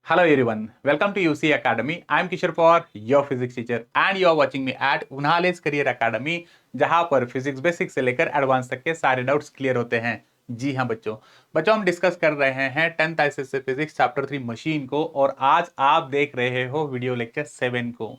Hello everyone, welcome to UC Academy. I am Kishore Pawar, your physics teacher and you are watching me at Unhales Career Academy जहां पर physics basic से लेकर advance तक के सारे doubts clear होते हैं। जी हाँ बच्चों, हम डिस्कस कर रहे हैं 10th ICSE physics chapter 3 machine को और आज आप देख रहे हो वीडियो लेक्चर 7 को।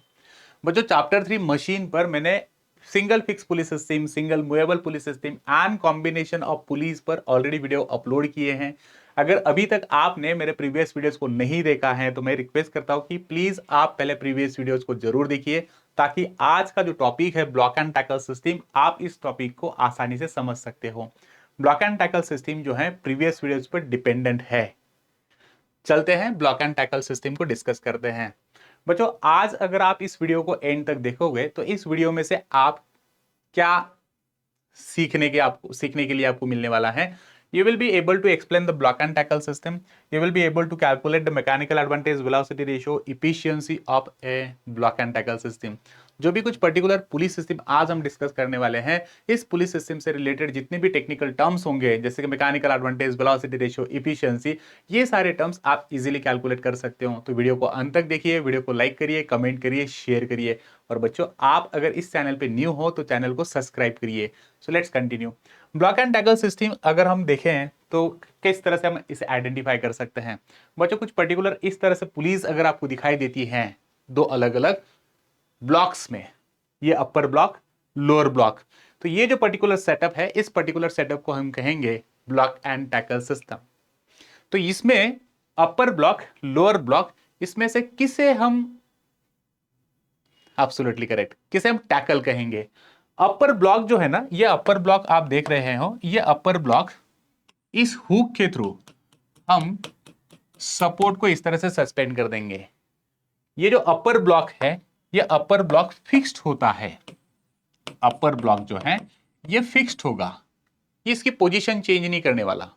बच्चों चैप्टर 3 मशीन पर मैंने single fix police system, single movable police system and combination of police पर ऑलरेडी वीडियो अपलोड किए हैं। अगर अभी तक आपने मेरे प्रीवियस वीडियोस को नहीं देखा है तो मैं रिक्वेस्ट करता हूं कि प्लीज आप पहले प्रीवियस वीडियोस को जरूर देखिए ताकि आज का जो टॉपिक है ब्लॉक एंड टैकल सिस्टम, आप इस टॉपिक को आसानी से समझ सकते हो। ब्लॉक एंड टैकल सिस्टम जो है प्रीवियस वीडियोस पर डिपेंडेंट है। चलते हैं ब्लॉक एंड टैकल सिस्टम को डिस्कस करते हैं। बच्चों आज अगर आप इस वीडियो को एंड तक देखोगे तो इस वीडियो में से आप क्या सीखने के लिए आपको मिलने वाला है। You will be able to explain the block and tackle system. You will be able to calculate the mechanical advantage, velocity ratio, efficiency of a block and tackle system. जो भी कुछ पर्टिकुलर पुलिस सिस्टम आज हम discuss करने वाले हैं, इस police system से रिलेटेड जितने भी टेक्निकल टर्म्स होंगे जैसे कि mechanical advantage, velocity ratio, efficiency, ये सारे टर्म्स आप इजीली कैलकुलेट कर सकते हो। तो वीडियो को अंत तक देखिए, वीडियो को लाइक करिए, कमेंट करिए, शेयर करिए और बच्चों आप अगर इस चैनल पे न्यू हो तो चैनल को सब्सक्राइब करिए। So let's continue. Block and tackle system अगर हम देखें तो किस तरह से हम इसे आइडेंटिफाई कर सकते हैं। बच्चों कुछ पर्टिकुलर इस तरह से पुलिस अगर आपको दिखाई देती है दो अलग अलग ब्लॉक्स में, ये अपर ब्लॉक, लोअर ब्लॉक, तो ये जो पर्टिकुलर सेटअप है, इस पर्टिकुलर सेटअप को हम कहेंगे ब्लॉक एंड टैकल सिस्टम। तो इसमें अपर ब्लॉक, लोअर ब्लॉक, इसमें से किसे हम एब्सोल्युटली करेक्ट, किसे हम टैकल कहेंगे। अपर ब्लॉक जो है ना, ये अपर ब्लॉक आप देख रहे हो, ये अपर ब्लॉक, इस हुक के थ्रू हम सपोर्ट को इस तरह से सस्पेंड कर देंगे। ये जो अपर ब्लॉक है, ये अपर ब्लॉक फिक्स्ड होता है। अपर ब्लॉक जो है ये फिक्स्ड होगा, ये इसकी पोजीशन चेंज नहीं करने वाला।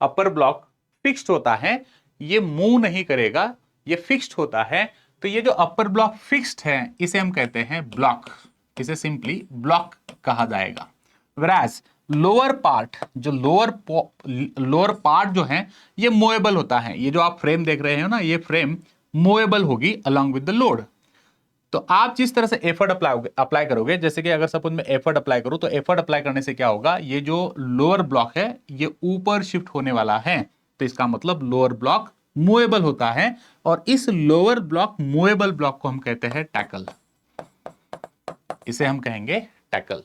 अपर ब्लॉक फिक्स्ड होता है, ये मूव नहीं करेगा, ये फिक्स्ड होता है। तो ये जो अपर ब्लॉक फिक्स्ड है इसे हम कहते हैं ब्लॉक, इसे सिंपली ब्लॉक कहा जाएगा। Whereas लोअर पार्ट, जो लोअर पार्ट जो है ये मूवेबल होता है। ये जो आप फ्रेम देख रहे हो ना, ये फ्रेम मूवेबल होगी अलोंग विद द लोड। तो आप जिस तरह से एफर्ट अप्लाई करोगे, जैसे कि अगर सपोज मैं एफर्ट अप्लाई करूं तो एफर्ट अप्लाई करने से क्या होगा, ये जो लोअर ब्लॉक है ये ऊपर शिफ्ट होने वाला है। तो इसका मतलब लोअर ब्लॉक मूवेबल होता है और इस लोअर ब्लॉक मूवेबल ब्लॉक को हम कहते हैं टैकल, इसे हम कहेंगे टैकल।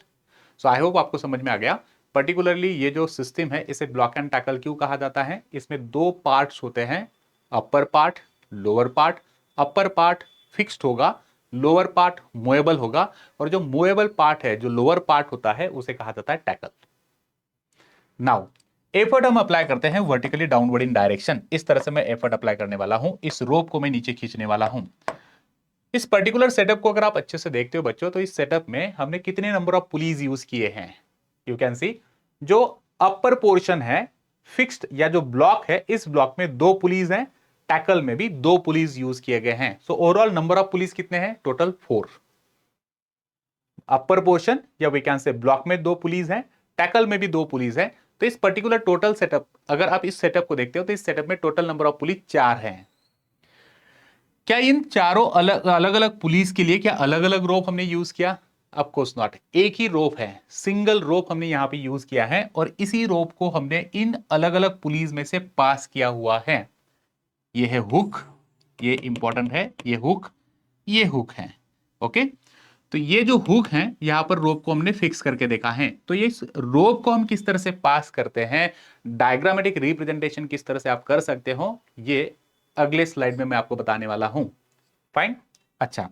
सो आई होप आपको समझ में आ गया। पर्टिकुलरली ये जो सिस्टम है इसे ब्लॉक एंड टैकल क्यों कहा जाता है। इसमें दो पार्ट्स होते हैं, upper part, lower part. Upper part fixed होगा, लोअर पार्ट मूवेबल होगा और जो मूवेबल पार्ट है, जो लोअर पार्ट होता है, उसे कहा जाता है टैकल। नाउ एफर्ट हम अप्लाई करते हैं वर्टिकली डाउनवर्ड इन डायरेक्शन। इस तरह से मैं एफर्ट अप्लाई करने वाला हूं, इस रोप को मैं नीचे खींचने वाला हूं। इस पर्टिकुलर सेटअप को अगर आप अच्छे से देखते हो बच्चों, तो इस सेटअप में हमने कितने नंबर ऑफ पुलीज यूज किए हैं। यू कैन सी, जो अपर पोर्शन है फिक्स्ड या जो ब्लॉक है, इस ब्लॉक में दो पुलीज हैं, टैकल में भी दो पुलीज यूज किए गए हैं। So overall number of pulleys कितने हैं, टोटल 4। अपर पोर्शन या वी कैन से ब्लॉक में दो पुलीज हैं, टैकल में भी दो पुलीज हैं। तो इस पर्टिकुलर टोटल सेटअप, अगर आप इस सेटअप को देखते हो तो इस सेटअप में टोटल नंबर ऑफ पुलिस 4 हैं। क्या इन चारों अलग अलग पुलिस के लिए क्या अलग अलग रोप हमने यूज किया? ऑफ कोर्स नॉट, एक ही रोप है, सिंगल रोप हमने यहां पे यूज किया है और इसी रोप को हमने इन अलग अलग पुलिस में से पास किया हुआ है। ये है हुक, ये इंपॉर्टेंट है, ये हुक है। ओके, तो ये जो हुक है यहां पर रोप को हमने फिक्स करके देखा है। तो ये रोप को हम किस तरह से पास करते हैं, डायग्रामेटिक रिप्रेजेंटेशन किस तरह से आप कर सकते हो, ये अगले स्लाइड में मैं आपको बताने वाला हूं। फाइन। अच्छा,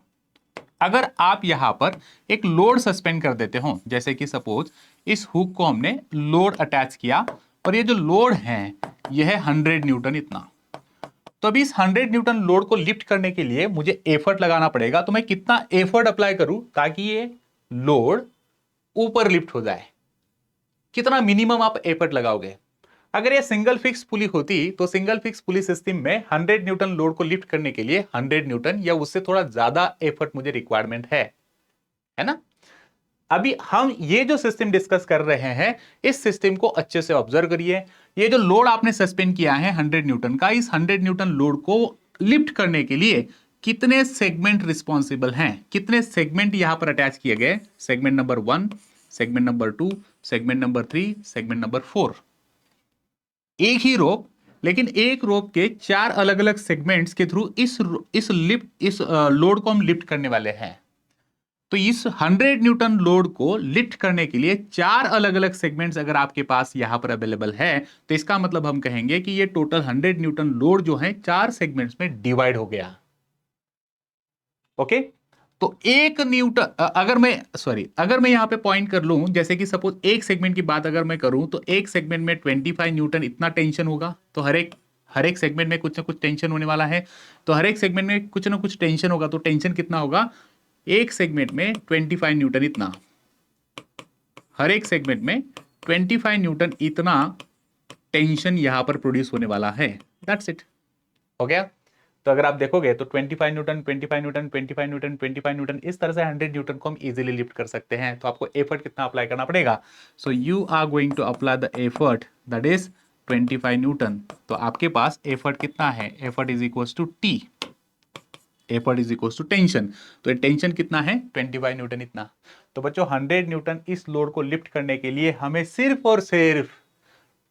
अगर आप यहां पर एक लोड सस्पेंड कर देते हो, जैसे कि सपोज इस हुक को हमने लोड अटैच किया और ये जो लोड है यह है 100 न्यूटन इतना। तो अभी इस 100 न्यूटन लोड को लिफ्ट करने के लिए मुझे एफर्ट लगाना पड़ेगा। तो मैं कितना एफर्ट अप्लाई करूं ताकि ये लोड ऊपर लिफ्ट हो जाए, कितना मिनिमम आप एफर्ट लगाओगे। अगर ये सिंगल फिक्स पुली होती तो सिंगल फिक्स पुली सिस्टम में 100 न्यूटन लोड को लिफ्ट करने के लिए 100 न्यूटन या उससे थोड़ा ज्यादा एफर्ट मुझे रिक्वायरमेंट है ना। अभी हम ये जो सिस्टम डिस्कस कर रहे हैं, इस सिस्टम को अच्छे से ऑब्जर्व करिए। ये जो लोड आपने सस्पेंड किया है 100 न्यूटन का, इस 100 न्यूटन लोड को लिफ्ट करने के लिए कितने सेगमेंट रिस्पॉन्सिबल हैं, कितने सेगमेंट यहां पर अटैच किए गए, segment number 1, segment number 2, segment number 3, segment number 4। एक ही रोप, लेकिन एक रोप के 4 अलग अलग सेगमेंट्स के थ्रू इस लोड को हम लिफ्ट करने वाले हैं। तो इस 100 न्यूटन लोड को लिफ्ट करने के लिए 4 अलग अलग सेगमेंट्स अगर आपके पास यहां पर अवेलेबल है, तो इसका मतलब हम कहेंगे कि ये टोटल 100 न्यूटन लोड जो है 4 सेगमेंट्स में डिवाइड हो गया। ओके, तो एक न्यूटन अगर मैं यहां पे पॉइंट कर लूं, जैसे कि सपोज एक सेगमेंट की बात अगर मैं करूं, तो एक सेगमेंट में 25 न्यूटन इतना टेंशन होगा। तो हर एक सेगमेंट में कुछ ना कुछ टेंशन होने वाला है। तो हर एक सेगमेंट में कुछ ना कुछ टेंशन होगा, तो टेंशन कितना होगा, एक सेगमेंट में 25 न्यूटन इतना, हर एक सेगमेंट में 25 न्यूटन इतना टेंशन यहां पर प्रोड्यूस होने वाला है। दैट्स इट, हो गया। तो अगर आप देखोगे तो 25 न्यूटन, 25 न्यूटन, 25 न्यूटन, 25 न्यूटन, इस तरह से 100 न्यूटन को हम इजीली लिफ्ट कर सकते हैं। तो आपको एफर्ट कितना अप्लाई करना पड़ेगा, so you are going to apply the effort that is 25 newton. तो आपके पास एफर्ट कितना है, effort is equals to T, effort is equals to tension. तो ये टेंशन कितना है, 25 न्यूटन इतना। तो बच्चों 100 न्यूटन इस लोड को लिफ्ट करने के लिए हमें सिर्फ और सिर्फ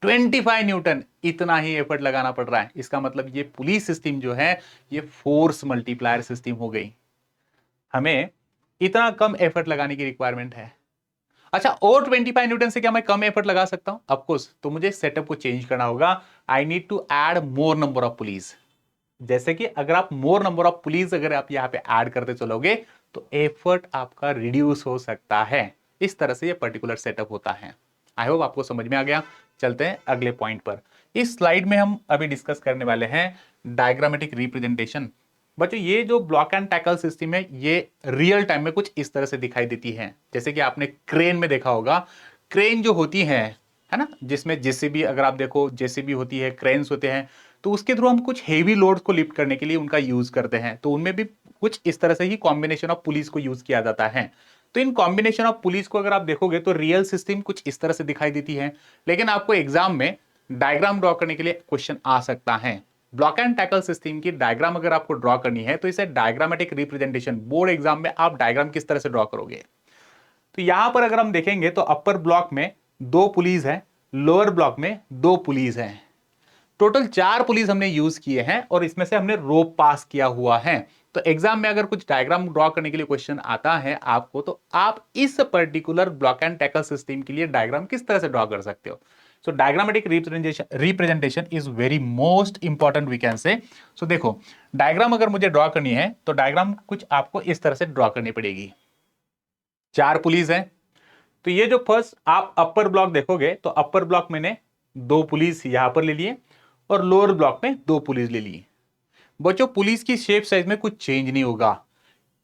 25 न्यूटन इतना ही एफर्ट लगाना पड़ रहा है। इसका मतलब ये पुलिस सिस्टम जो है ये फोर्स मल्टीप्लायर सिस्टम हो गई, हमें इतना कम एफर्ट लगाने की रिक्वायरमेंट है। अच्छा, और 25 न्यूटन से क्या मैं कम एफर्ट लगा सकता हूं? ऑफ कोर्स, तो मुझे सेटअप को चेंज करना होगा। I need to add more number of pulleys. जैसे कि अगर आप मोर नंबर ऑफ पुलिस अगर आप यहां पे ऐड करते चलोगे तो एफर्ट आपका रिड्यूस हो सकता है। इस तरह से ये पर्टिकुलर सेटअप होता है। आई होप आपको समझ में आ गया। चलते हैं अगले पॉइंट पर। इस स्लाइड में हम अभी डिस्कस करने वाले हैं डायग्रामेटिक रिप्रेजेंटेशन। बच्चों ये जो ब्लॉक एंड टैकल सिस्टम है ये रियल टाइम में कुछ इस तरह से दिखाई देती है। जैसे कि आपने क्रेन में देखा होगा, क्रेन जो होती है ना, जिसमें जेसीबी अगर आप देखो, जेसीबी होती है, क्रेन्स होते हैं, तो उसके थ्रू हम कुछ हेवी लोड्स को लिफ्ट करने के लिए उनका यूज करते हैं। तो उनमें भी कुछ इस तरह से ही कॉम्बिनेशन ऑफ पुलिस को यूज किया जाता है। तो इन कॉम्बिनेशन ऑफ पुलिस को अगर आप देखोगे तो रियल सिस्टम कुछ इस तरह से दिखाई देती है। लेकिन आपको एग्जाम में डायग्राम ड्रॉ करने के लिए क्वेश्चन आ सकता है। ब्लॉक एंड टैकल सिस्टम की डायग्राम अगर आपको ड्रॉ करनी है तो इसे डायग्रामेटिक रिप्रेजेंटेशन, बोर्ड एग्जाम में आप डायग्राम किस तरह से ड्रॉ करोगे। तो यहां पर अगर हम देखेंगे तो अपर ब्लॉक में 2 पुलिस है, लोअर ब्लॉक में 2 पुलिस है, टोटल 4 पुलिस हमने यूज किए हैं और इसमें से हमने रोप पास किया हुआ है। तो एग्जाम में अगर कुछ डायग्राम ड्रॉ करने के लिए क्वेश्चन आता है आपको, तो आप इस particular block and tackle system के लिए डायग्राम किस तरह से ड्रॉ कर सकते हो। So diagrammatic representation is very most important we can say. So देखो, डायग्राम अगर मुझे ड्रॉ करनी है तो डायग्राम कुछ आपको इस तरह से ड्रॉ करनी पड़ेगी। 4 पुलिस है, तो ये जो फर्स्ट आप अपर ब्लॉक देखोगे तो अपर ब्लॉक मैंने 2 पुलिस यहां पर ले लिए और लोअर ब्लॉक में 2 पुलिस ले लिए। बच्चों पुलिस की शेप साइज में कुछ चेंज नहीं होगा।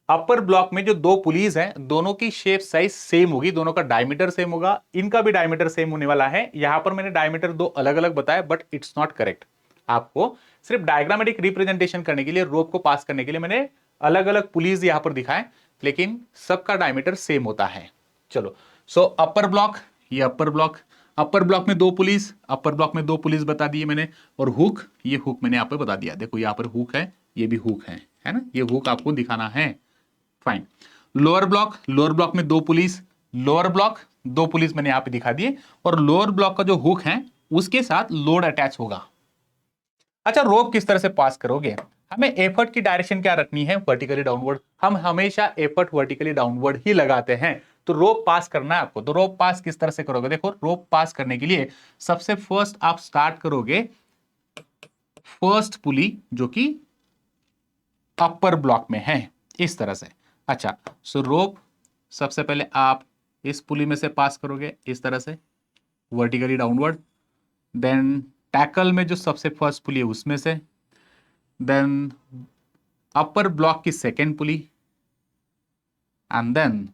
अपर ब्लॉक में जो 2 पुलिस हैं दोनों की शेप साइज सेम होगी, दोनों का डायमीटर सेम होगा, इनका भी डायमीटर सेम होने वाला है। यहां पर मैंने डायमीटर 2 अलग अलग बताया बट इट्स नॉट करेक्ट। आपको सिर्फ डायग्रामेटिक रिप्रेजेंटेशन करने के लिए, रोप को पास करने के लिए मैंने अलग अलग पुलिस यहां पर दिखाए, लेकिन सबका डायमीटर सेम होता है। चलो, सो अपर ब्लॉक, ये अपर ब्लॉक में 2 पुलिस, अपर ब्लॉक में 2 पुलिस बता दिए मैंने। और हुक, ये हुक मैंने यहां पर बता दिया। देखो यहां पर हुक है, ये भी हुक है ना, ये हुक आपको दिखाना है। फाइन। लोअर ब्लॉक में 2 पुलिस, लोअर ब्लॉक 2 पुलिस मैंने यहां पे दिखा दिए और लोअर ब्लॉक का जो हुक है उसके साथ लोड अटैच होगा। अच्छा, रोप किस तरह से पास करोगे, हमें एफर्ट की डायरेक्शन क्या रखनी है, वर्टिकली डाउनवर्ड। हम हमेशा एफर्ट वर्टिकली डाउनवर्ड ही लगाते हैं। तो रोप पास करना है आपको, तो रोप पास किस तरह से करोगे। देखो रोप पास करने के लिए सबसे फर्स्ट आप स्टार्ट करोगे फर्स्ट पुली जो कि अपर ब्लॉक में है, इस तरह से। अच्छा, सो रोप सबसे पहले आप इस पुली में से पास करोगे इस तरह से वर्टिकली डाउनवर्ड। देन टैकल में जो सबसे फर्स्ट पुली है उसमें से, देन अपर ब्लॉक की second pulley and then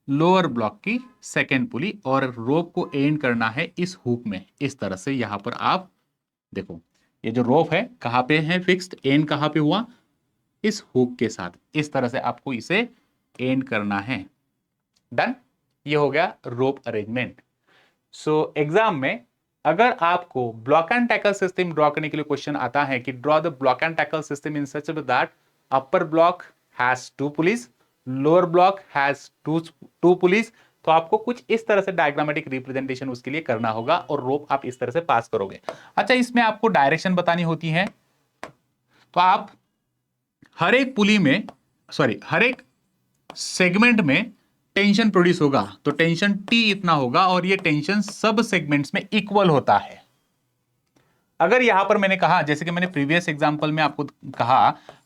lower block की सेकेंड पुली, और रोप को एंड करना है इस हुक में, इस तरह से। यहां पर आप देखो ये जो रोप है कहां पे है फिक्स्ड, एंड कहां पे हुआ, इस हुक के साथ। इस तरह से आपको इसे एंड करना है। डन, ये हो गया रोप अरेंजमेंट। सो एग्जाम में अगर आपको block and tackle system draw करने के लिए क्वेश्चन आता है कि draw the block and tackle system in such that upper block has 2 pulleys, lower block has two pulleys, तो आपको कुछ इस तरह से डायग्रामेटिक रिप्रेजेंटेशन उसके लिए करना होगा और रोप आप इस तरह से पास करोगे। अच्छा, इसमें आपको डायरेक्शन बतानी होती है, तो आप हर एक पुली में हर एक सेगमेंट में टेंशन प्रोड्यूस होगा, तो टेंशन टी इतना होगा और ये टेंशन सब सेगमेंट्स में इक्वल होता है। अगर यहां पर मैंने कहा, जैसे कि मैंने प्रीवियस एग्जांपल में आपको कहा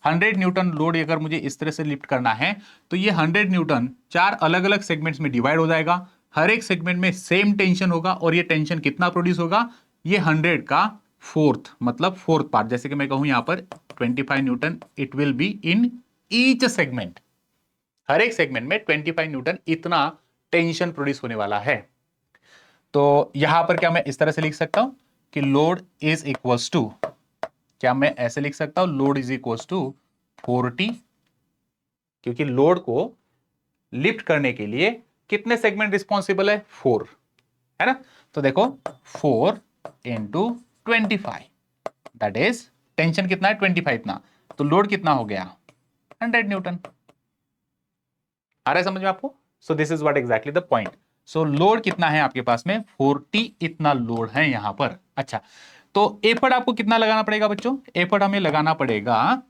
100 न्यूटन लोड अगर मुझे इस तरह से लिफ्ट करना है, तो ये 100 न्यूटन 4 अलग अलग सेगमेंट्स में डिवाइड हो जाएगा, हर एक सेगमेंट में सेम टेंशन होगा और ये टेंशन कितना प्रोड्यूस होगा, ये 100 का फोर्थ, मतलब फोर्थ पार्ट। जैसे कि मैं कहूं यहां पर 25 newton it will be in each segment, हर एक सेगमेंट में 25 न्यूटन इतना टेंशन प्रोड्यूस होने वाला है। तो यहां पर क्या मैं इस तरह से लिख सकता हूं कि लोड इज इक्वल्स टू, क्या मैं ऐसे लिख सकता हूं, load is equals to 4T, क्योंकि लोड को लिफ्ट करने के लिए कितने सेगमेंट रिस्पॉन्सिबल है, 4, है ना। तो देखो 4 इंटू 25, दैट इज टेंशन कितना है 25 ना, तो लोड कितना हो गया 100 न्यूटन। आ रहा है समझ में आपको? So this is what exactly the point. So load कितना है आपके पास में 40 इतना लोड है यहां पर। अच्छा, तो एफर्ट आपको कितना लगाना पड़ेगा बच्चों, एफर्ट हमें लगाना पड़ेगा,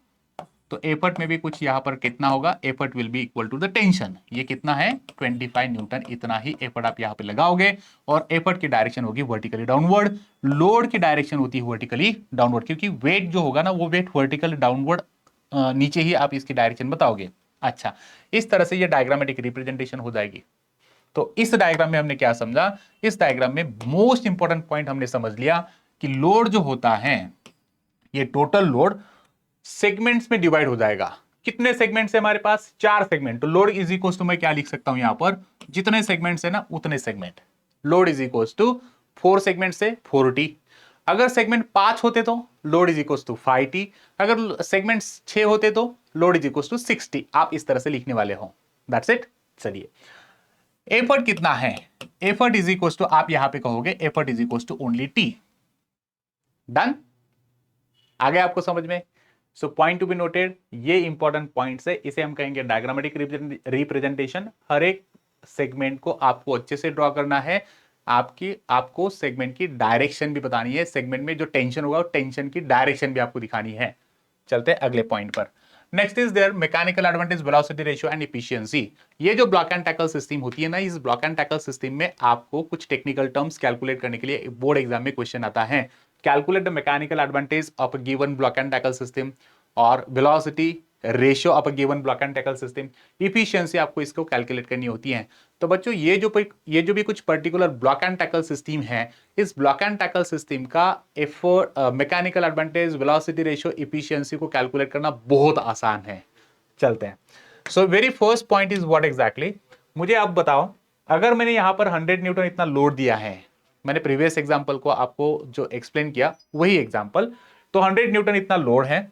तो एफर्ट में भी कुछ यहां पर कितना होगा, effort will be equal to the tension, ये कितना है 25 न्यूटन, इतना ही एफर्ट आप यहां पे लगाओगे और एफर्ट की डायरेक्शन होगी वर्टिकली डाउनवर्ड, लोड की डायरेक्शन होती है वर्टिकली डाउनवर्ड, क्योंकि वेट जो होगा ना वो वेट वर्टिकली डाउनवर्ड नीचे ही आप इसकी डायरेक्शन बताओगे। अच्छा, इस तरह से ये डायग्रामेटिक रिप्रेजेंटेशन हो जाएगी। तो इस डायग्राम में हमने क्या समझा, इस डायग्राम में मोस्ट इंपॉर्टेंट पॉइंट हमने समझ लिया कि लोड जो होता है, ये टोटल लोड सेगमेंट्स में डिवाइड हो जाएगा। कितने सेगमेंट्स है हमारे पास, 4 सेगमेंट, तो लोड इज इक्वल टू मैं क्या लिख सकता हूं यहां पर, जितने सेगमेंट्स है ना उतने segment, load is equal to 4 segment से 4T। अगर सेगमेंट 5 होते तो load is equal to 5T, अगर सेगमेंट 6 होते तो load is equal to 6T। आप इस तरह से लिखने वाले हो, दैट्स इट। चलिए, एफर्ट कितना है, एफर्ट इज इक्वल टू, आप यहां पे कहोगे effort is equal to only T। Done, आ गया आपको समझ में? So point to be noted, ये इंपॉर्टेंट पॉइंट्स है, इसे हम कहेंगे डायग्रामेटिक रिप्रेजेंटेशन। हर एक सेगमेंट को आपको अच्छे से ड्रॉ करना है, आपको सेगमेंट की डायरेक्शन भी बतानी है, सेगमेंट में जो टेंशन होगा टेंशन की डायरेक्शन भी आपको दिखानी है। चलते हैं अगले पॉइंट पर। Next is there mechanical advantage, velocity ratio and efficiency. ये जो ब्लॉक एंड टैकल सिस्टम होती है ना, इस ब्लॉक एंड टैकल सिस्टम में आपको कुछ टेक्निकल टर्म्स कैलकुलेट करने के लिए बोर्ड एग्जाम में क्वेश्चन आता है। Calculate the mechanical advantage of a given block and tackle system और velocity ratio of a given block and tackle system, efficiency आपको इसको कैलकुलेट करनी होती है। तो बच्चों ये जो भी कुछ particular block and tackle system है, इस ब्लॉक एंड टैकल सिस्टम का effort, mechanical advantage, velocity ratio, efficiency को कैलकुलेट करना बहुत आसान है। चलते हैं। So very first point is what exactly, मुझे आप बताओ, अगर मैंने यहां पर 100 न्यूटन इतना लोड दिया है, मैंने प्रीवियस एग्जांपल को आपको जो एक्सप्लेन किया वही एग्जांपल, तो 100 न्यूटन इतना लोड है।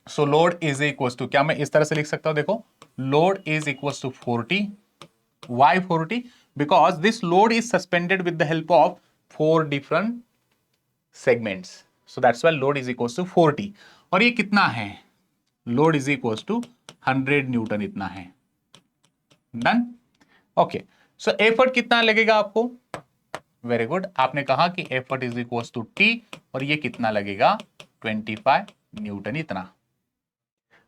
So load is equal to, क्या मैं इस तरह से लिख सकता हूं, देखो load is equal to 40। Why 40? Because this load is suspended with the help of 4 different segments, so that's why load is equal to 40। और ये कितना है, load is equal to 100 newton इतना है। Done, okay. सो एफर्ट कितना लगेगा आपको, very good, आपने कहा कि effort is equal to T, और ये कितना लगेगा 25 न्यूटन इतना।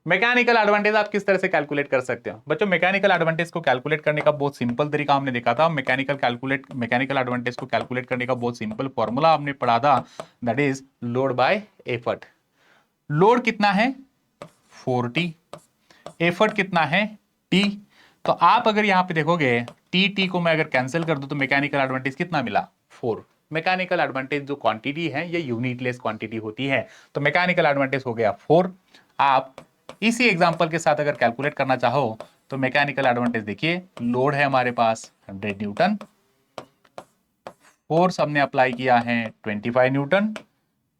मैकेनिकल एडवांटेज आप किस तरह से कैलकुलेट कर सकते हो बच्चों, मैकेनिकल एडवांटेज को कैलकुलेट करने का बहुत सिंपल तरीका हमने देखा था। मैकेनिकल एडवांटेज को कैलकुलेट करने का बहुत सिंपल फॉर्मूला हमने पढ़ा था, that is load bye effort. Load कितना है 40, एफर्ट कितना है टी। तो आप अगर यहां पे देखोगे टी को मैं अगर कैंसिल कर दूं तो मैकेनिकल एडवांटेज कितना मिला 4। मैकेनिकल एडवांटेज जो क्वांटिटी है ये यूनिटलेस क्वांटिटी होती है, तो मैकेनिकल एडवांटेज हो गया 4। आप इसी एग्जांपल के साथ अगर कैलकुलेट करना चाहो तो मैकेनिकल एडवांटेज देखिए, लोड है हमारे पास 100 न्यूटन, फोर्स हमने अप्लाई किया है 25 न्यूटन,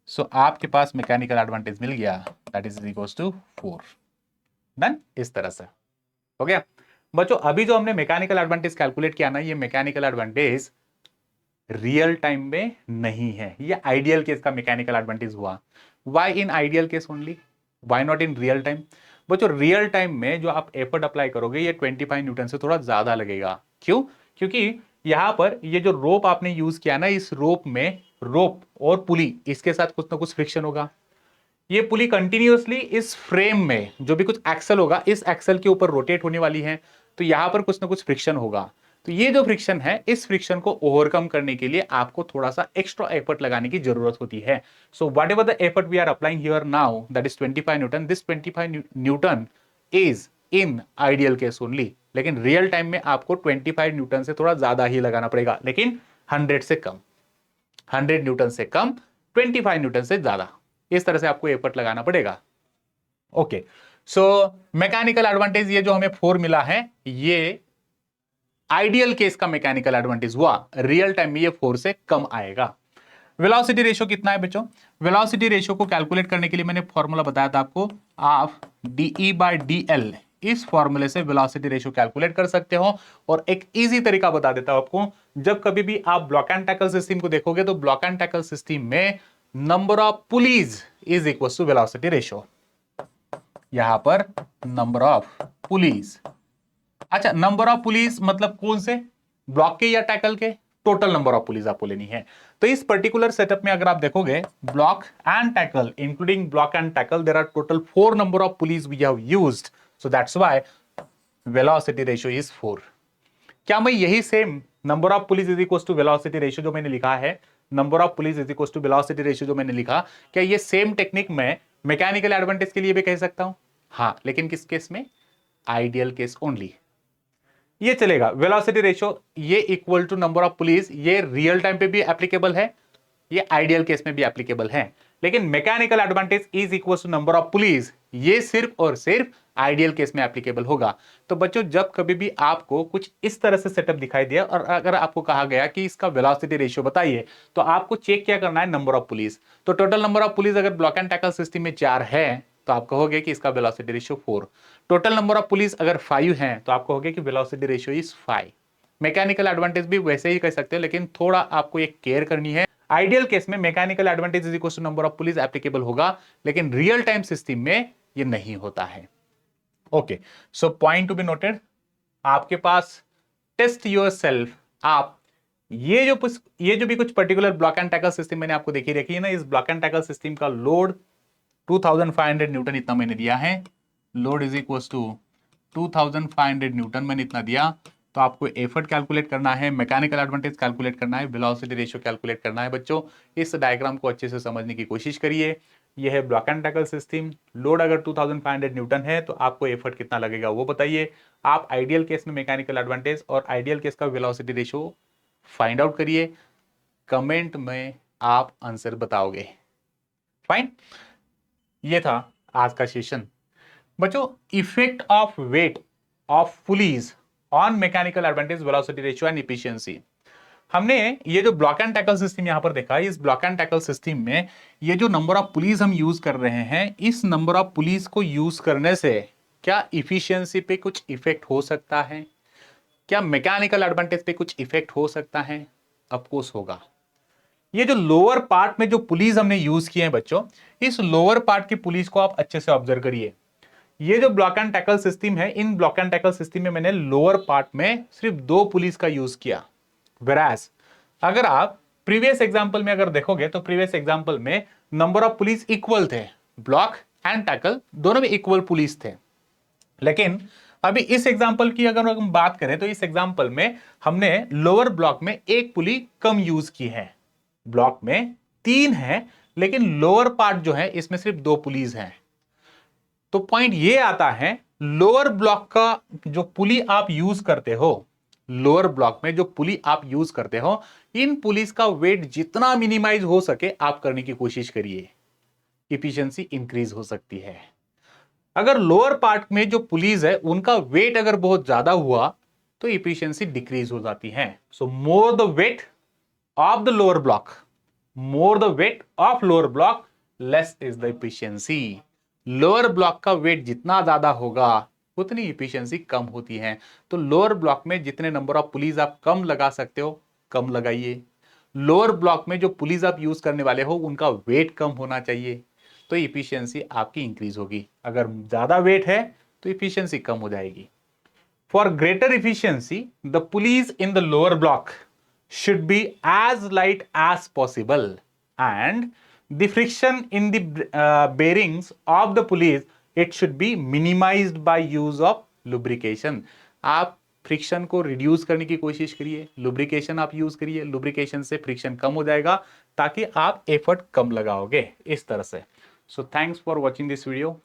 सो आपके पास मैकेनिकल एडवांटेज मिल गया, that is equal to 4। Done, इस तरह से हो गया। बच्चों अभी जो हमने मैकेनिकल एडवांटेज कैलकुलेट किया ना, ये मैकेनिकल एडवांटेज रियल टाइम में नहीं है। ये आइडियल केस का मैकेनिकल एडवांटेज हुआ। Why in ideal case only, why not in real time? बच्चों रियल टाइम में जो आप एफर्ट अप्लाई करोगे ये 25 न्यूटन से थोड़ा ज्यादा लगेगा। क्यों? क्योंकि यहां पर ये जो रोप आपने यूज किया ना, इस रोप में रोप और पुली इसके साथ कुछ ना कुछ फ्रिक्शन होगा। ये पुली कंटिन्यूअसली इस फ्रेम में जो भी कुछ एक्सल होगा इस एक्सल के ऊपर रोटेट होने वाली है, तो यहां पर कुछ ना कुछ फ्रिक्शन होगा। तो ये जो फ्रिक्शन है, इस फ्रिक्शन को ओवरकम करने के लिए आपको थोड़ा सा एक्स्ट्रा एफर्ट लगाने की जरूरत होती है। So whatever the effort we are applying here now, that is 25 newton, this 25 newton is in ideal case only. लेकिन रियल टाइम में आपको 25 न्यूटन से थोड़ा ज्यादा ही लगाना पड़ेगा, लेकिन 100 से कम, 100 न्यूटन से कम, 25 न्यूटन से ज्यादा, इस तरह से आपको एफर्ट लगाना पड़ेगा। ओके, सो मैकेनिकल एडवांटेज ये जो हमें 4 मिला है, ये आइडियल केस का मैकेनिकल एडवांटेज हुआ। रियल टाइम में ये 4 से कम आएगा। वेलोसिटी रेशियो कितना है बच्चों? वेलोसिटी रेशियो को कैलकुलेट करने के लिए मैंने फॉर्मूला बताया था आपको, आप DE/DL इस फॉर्मूले से वेलोसिटी रेशियो कैलकुलेट कर सकते हो। और एक इजी तरीका बता देता हूं आपको, जब कभी भी आप ब्लॉक एंड टैकल सिस्टम को देखोगे तो ब्लॉक एंड टैकल सिस्टम में number of pulleys is equal to velocity ratio. यहां पर नंबर ऑफ पुलीज, अच्छा नंबर ऑफ पुलिस मतलब कौन से, ब्लॉक के या टैकल के? टोटल नंबर ऑफ पुलिस आपको लेनी है। तो इस पर्टिकुलर सेटअप में अगर आप देखोगे block and tackle, including block and tackle, there are total 4 number of pulleys we have used, so that's why velocity ratio is 4। क्या मैं यही same number of pulleys is equal to velocity ratio जो मैंने लिखा है, number of pulleys is equal to velocity ratio जो मैंने लिखा, क्या ये सेम टेक्निक मैं मैकेनिकल एडवांटेज के लिए भी कह सकता हूं? हां, लेकिन किस केस में? Ideal case only. ये चलेगा। वेलोसिटी रेशियो ये equal to number of pulleys, ये रियल टाइम पे भी एप्लीकेबल है, ये आइडियल केस में भी एप्लीकेबल है। लेकिन mechanical advantage is equal to number of pulleys, ये सिर्फ और सिर्फ आइडियल केस में एप्लीकेबल होगा। तो बच्चों जब कभी भी आपको कुछ इस तरह से सेटअप दिखाई दिया और अगर आपको कहा गया कि इसका वेलोसिटी रेशियो बताइए, तो आपको चेक क्या करना है? Number of police. तो टोटल नंबर ऑफ पुलिस अगर ब्लॉक एंड टैकल सिस्टम में 4 है तो आप कहोगे कि इसका velocity ratio 4। Total number of police अगर 5 है तो आप कहोगे कि velocity ratio is 5। Mechanical advantage भी वैसे ही कह सकते हो, लेकिन थोड़ा आपको एक केयर करनी है। आइडियल केस में mechanical advantage is equal to number of pulleys applicable होगा, लेकिन रियल टाइम सिस्टम में ये नहीं होता है। Okay, so point to be noted, आपके पास टेस्ट योरसेल्फ, आप ये जो भी कुछ particular block and tackle system मैंने आपको देखी रखी है ना, इस ब्लॉक एंड टैकल सिस्टम का लोड 2500 न्यूटन इतना मैंने दिया है, load is equal to 2500 newton मैंने इतना दिया। तो आपको एफर्ट कैलकुलेट करना है, मैकेनिकल एडवांटेज कैलकुलेट करना है, वेलोसिटी रेशियो कैलकुलेट करना है। बच्चों इस डायग्राम को अच्छे से समझने की कोशिश करिए। यह है block and tackle system, load अगर 2500 न्यूटन है तो आपको एफर्ट कितना लगेगा वो बताइए। आप आइडियल केस में मैकेनिकल एडवांटेज और आइडियल केस का वेलोसिटी रेशियो फाइंड आउट करिए, कमेंट में आप आंसर बताओगे। फाइन, ये था आज का सेशन। बच्चों effect of weight of pulleys on mechanical advantage, velocity ratio and efficiency. हमने ये जो ब्लॉक एंड टैकल सिस्टम यहां पर देखा, इस ब्लॉक एंड टैकल सिस्टम में ये जो नंबर ऑफ पुलिस हम यूज कर रहे हैं, इस नंबर ऑफ पुलिस को यूज करने से क्या इफिशियंसी पे कुछ इफेक्ट हो सकता है? क्या मैकेनिकल एडवांटेज पे कुछ इफेक्ट हो सकता है? ऑफ कोर्स होगा। ये जो लोअर पार्ट में जो पुलिस हमने यूज किए हैं बच्चों, इस लोअर पार्ट की पुलिस को आप अच्छे से ऑब्जर्व करिए। ये जो ब्लॉक एंड टैकल सिस्टम है, इन ब्लॉक एंड टैकल सिस्टम में मैंने लोअर पार्ट में सिर्फ 2 पुलिस का यूज किया। वेराज अगर आप प्रीवियस एग्जांपल में अगर देखोगे तो प्रीवियस एग्जांपल में नंबर ऑफ पुलिस इक्वल थे, ब्लॉक एंड टैकल दोनों में इक्वल पुलिस थे। लेकिन अभी इस एग्जांपल की अगर हम बात करें तो इस एग्जांपल में हमने लोअर ब्लॉक में 1 पुलिस कम यूज की है। ब्लॉक में 3 है, लेकिन लोअर पार्ट जो है इसमें सिर्फ 2 पुलिस हैं। तो पॉइंट ये आता है, लोअर ब्लॉक का जो पुली आप यूज करते हो, लोअर ब्लॉक में जो पुली आप यूज करते हो, इन पुलिस का वेट जितना मिनिमाइज हो सके आप करने की कोशिश करिए, इफिशियंसी इंक्रीज हो सकती है। अगर लोअर पार्ट में जो पुलिस है उनका वेट अगर बहुत ज्यादा हुआ तो इफिशियंसी डिक्रीज हो जाती है। So more the weight of the lower block, more the weight of lower block, less is the efficiency. Lower block का वेट जितना ज्यादा होगा उतनी इफिशियंसी कम होती है। तो लोअर ब्लॉक में जितने नंबर ऑफ पुलिस आप कम लगा सकते हो कम लगाइए, लोअर ब्लॉक में जो पुलीज आप यूज करने वाले हो उनका वेट कम होना चाहिए, तो इफिशियंसी आपकी इंक्रीज होगी। अगर ज्यादा वेट है तो इफिशियंसी कम हो जाएगी। For greater efficiency the pulleys in the lower block should be as light as possible and the friction in the bearings of the pulleys it should be minimized by use of lubrication। आप friction को reduce करने की कोशिश करिए, lubrication आप use करिए, lubrication से friction कम हो जाएगा ताकि आप एफर्ट कम लगाओगे इस तरह से। So thanks for watching this video.